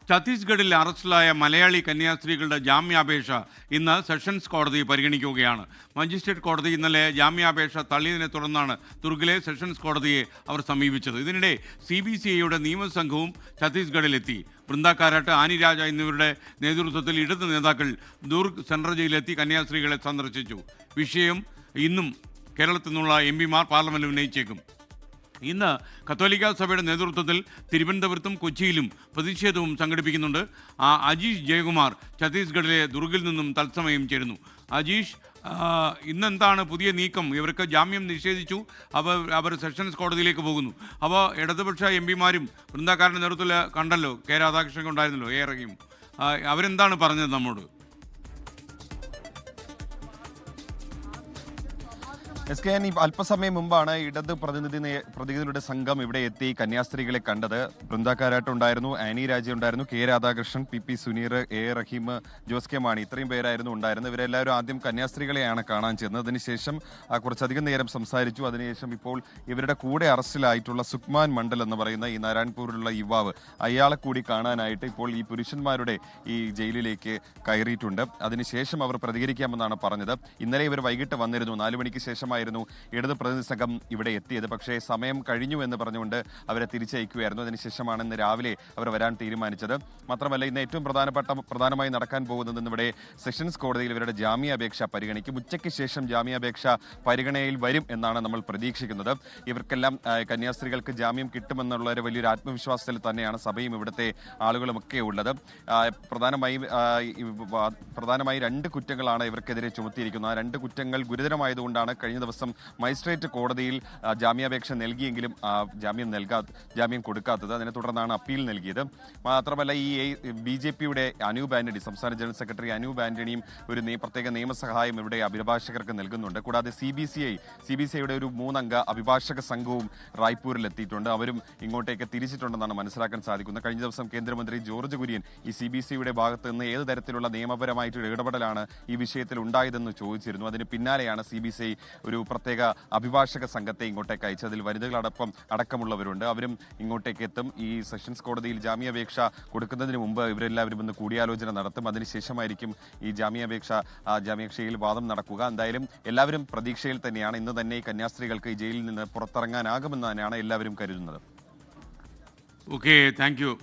ഛത്തീസ്ഗഡിൽ അറസ്റ്റിലായ മലയാളി കന്യാസ്ത്രീകളുടെ ജാമ്യാപേക്ഷ ഇന്ന് സെഷൻസ് കോടതി പരിഗണിക്കുകയാണ്. മജിസ്ട്രേറ്റ് കോടതി ഇന്നലെ ജാമ്യാപേക്ഷ തള്ളിയതിനെ തുടർന്നാണ് തുർക്കിലെ സെഷൻസ് കോടതിയെ അവർ സമീപിച്ചത്. ഇതിനിടെ CBCIയുടെ നിയമസംഘവും ഛത്തീസ്ഗഡിലെത്തി. വൃന്ദ കാരാട്ട്, ആനി രാജ എന്നിവരുടെ നേതൃത്വത്തിൽ ഇടത് നേതാക്കൾ ദുർഗ് സെൻട്രൽ ജയിലെത്തി കന്യാസ്ത്രീകളെ സന്ദർശിച്ചു. വിഷയം ഇന്നും കേരളത്തിൽ നിന്നുള്ള MPമാർ പാർലമെന്റിൽ ഉന്നയിച്ചേക്കും. ഇന്ന് കത്തോലിക്ക സഭയുടെ നേതൃത്വത്തിൽ തിരുവനന്തപുരത്തും കൊച്ചിയിലും പ്രതിഷേധവും സംഘടിപ്പിക്കുന്നുണ്ട്. അജീഷ് ജയകുമാർ ഛത്തീസ്ഗഡിലെ ദുർഗിൽ നിന്നും തത്സമയം ചേരുന്നു. അജീഷ്, ഇന്നെന്താണ് പുതിയ നീക്കം? ഇവർക്ക് ജാമ്യം നിഷേധിച്ചു, അവർ സെഷൻസ് കോടതിയിലേക്ക് പോകുന്നു. അപ്പോൾ ഇടതുപക്ഷ MPമാരും വൃന്ദക്കാരുടെ നേതൃത്വത്തിൽ കണ്ടല്ലോ, കെ രാധാകൃഷ്ണൻ ഉണ്ടായിരുന്നല്ലോ, ഏറെയും അവരെന്താണ് പറഞ്ഞത് നമ്മോട്? SKN അല്പസമയം മുമ്പാണ് ഇടത് പ്രതിനിധികളുടെ സംഘം ഇവിടെ എത്തി കന്യാസ്ത്രീകളെ കണ്ടത്. വൃന്ദ കാരാട്ട് ഉണ്ടായിരുന്നു, ആനി രാജ ഉണ്ടായിരുന്നു, K Radhakrishnan, PP Suneer, A Rahim, Jose K Mani, ഇത്രയും പേരായിരുന്നു ഉണ്ടായിരുന്നത്. ഇവരെല്ലാവരും ആദ്യം കന്യാസ്ത്രീകളെയാണ് കാണാൻ ചെന്നത്. അതിനുശേഷം കുറച്ചധികം നേരം സംസാരിച്ചു. അതിനുശേഷം ഇപ്പോൾ ഇവരുടെ കൂടെ അറസ്റ്റിലായിട്ടുള്ള സുക്മാൻ മണ്ഡൽ എന്ന് പറയുന്ന ഈ നാരായൺപൂരിലുള്ള യുവാവ്, അയാളെ കൂടി കാണാനായിട്ട് ഇപ്പോൾ ഈ പുരുഷന്മാരുടെ ഈ ജയിലിലേക്ക് കയറിയിട്ടുണ്ട്. അതിനുശേഷം അവർ പ്രതികരിക്കാമെന്നാണ് പറഞ്ഞത്. ഇന്നലെ ഇവർ വൈകിട്ട് വന്നിരുന്നു. 4 മണിക്ക് ശേഷമായി ഇടത് പ്രതിനിധി സംഘം ഇവിടെ എത്തിയത്. പക്ഷേ സമയം കഴിഞ്ഞു എന്ന് പറഞ്ഞുകൊണ്ട് അവരെ തിരിച്ചയക്കുകയായിരുന്നു. അതിനുശേഷമാണ് ഇന്ന് രാവിലെ അവർ വരാൻ തീരുമാനിച്ചത്. മാത്രമല്ല, ഇന്ന് ഏറ്റവും പ്രധാനമായി നടക്കാൻ പോകുന്നത് ഇവിടെ സെഷൻസ് കോടതിയിൽ ഇവരുടെ ജാമ്യാപേക്ഷ പരിഗണിക്കും. ഉച്ചയ്ക്ക് ശേഷം ജാമ്യാപേക്ഷ പരിഗണനയിൽ വരും എന്നാണ് നമ്മൾ പ്രതീക്ഷിക്കുന്നത്. ഇവർക്കെല്ലാം കന്യാസ്ത്രീകൾക്ക് ജാമ്യം കിട്ടുമെന്നുള്ള ഒരു വലിയൊരു ആത്മവിശ്വാസത്തിൽ തന്നെയാണ് സഭയും ഇവിടുത്തെ ആളുകളുമൊക്കെ ഉള്ളത്. പ്രധാനമായി 2 കുറ്റങ്ങളാണ് ഇവർക്കെതിരെ ചുമത്തിയിരിക്കുന്നത്. ആ 2 കുറ്റങ്ങൾ ഗുരുതരമായതുകൊണ്ടാണ് കഴിഞ്ഞ ദിവസം മജിസ്ട്രേറ്റ് കോടതിയിൽ ജാമ്യാപേക്ഷ നൽകിയെങ്കിലും ജാമ്യം കൊടുക്കാത്തത്. അതിനെ തുടർന്നാണ് അപ്പീൽ നൽകിയത്. മാത്രമല്ല, ഈ BJPയുടെ അനൂപ് ആന്റണി, സംസ്ഥാന ജനറൽ സെക്രട്ടറി അനൂപ് ആന്റണിയും ഒരു പ്രത്യേക നിയമസഹായം ഇവിടെ അഭിഭാഷകർക്ക് നൽകുന്നുണ്ട്. കൂടാതെ CBCIയുടെ ഒരു 3 അംഗ അഭിഭാഷക സംഘവും റായ്പൂരിൽ എത്തിയിട്ടുണ്ട്. അവരും ഇങ്ങോട്ടേക്ക് തിരിച്ചിട്ടുണ്ടെന്നാണ് മനസ്സിലാക്കാൻ സാധിക്കുന്നത്. കഴിഞ്ഞ ദിവസം കേന്ദ്രമന്ത്രി ജോർജ് കുര്യൻ ഈ CBCIയുടെ ഭാഗത്ത് നിന്ന് ഏത് തരത്തിലുള്ള നിയമപരമായിട്ടുള്ള ഇടപെടലാണ് ഈ വിഷയത്തിൽ ഉണ്ടായതെന്ന് ചോദിച്ചിരുന്നു. അതിന് പിന്നാലെയാണ് CBCI ഒരു പ്രത്യേക അഭിഭാഷക സംഘത്തെ ഇങ്ങോട്ടേക്ക് അയച്ചത്. അതിൽ അടക്കമുള്ളവരുണ്ട്. അവരും ഇങ്ങോട്ടേക്ക് എത്തും. ഈ സെഷൻസ് കോടതിയിൽ ജാമ്യാപേക്ഷ കൊടുക്കുന്നതിന് മുമ്പ് ഇവരെല്ലാവരും ഇന്ന് കൂടിയാലോചന നടത്തും. അതിനുശേഷമായിരിക്കും ഈ ജാമ്യാപേക്ഷയിൽ വാദം നടക്കുക. എന്തായാലും എല്ലാവരും പ്രതീക്ഷയിൽ തന്നെയാണ്. ഇന്ന് തന്നെ ഈ കന്യാസ്ത്രീകൾക്ക് ഈ ജയിലിൽ നിന്ന് പുറത്തിറങ്ങാനാകുമെന്ന് തന്നെയാണ് എല്ലാവരും കരുതുന്നത്. Okay, thank you.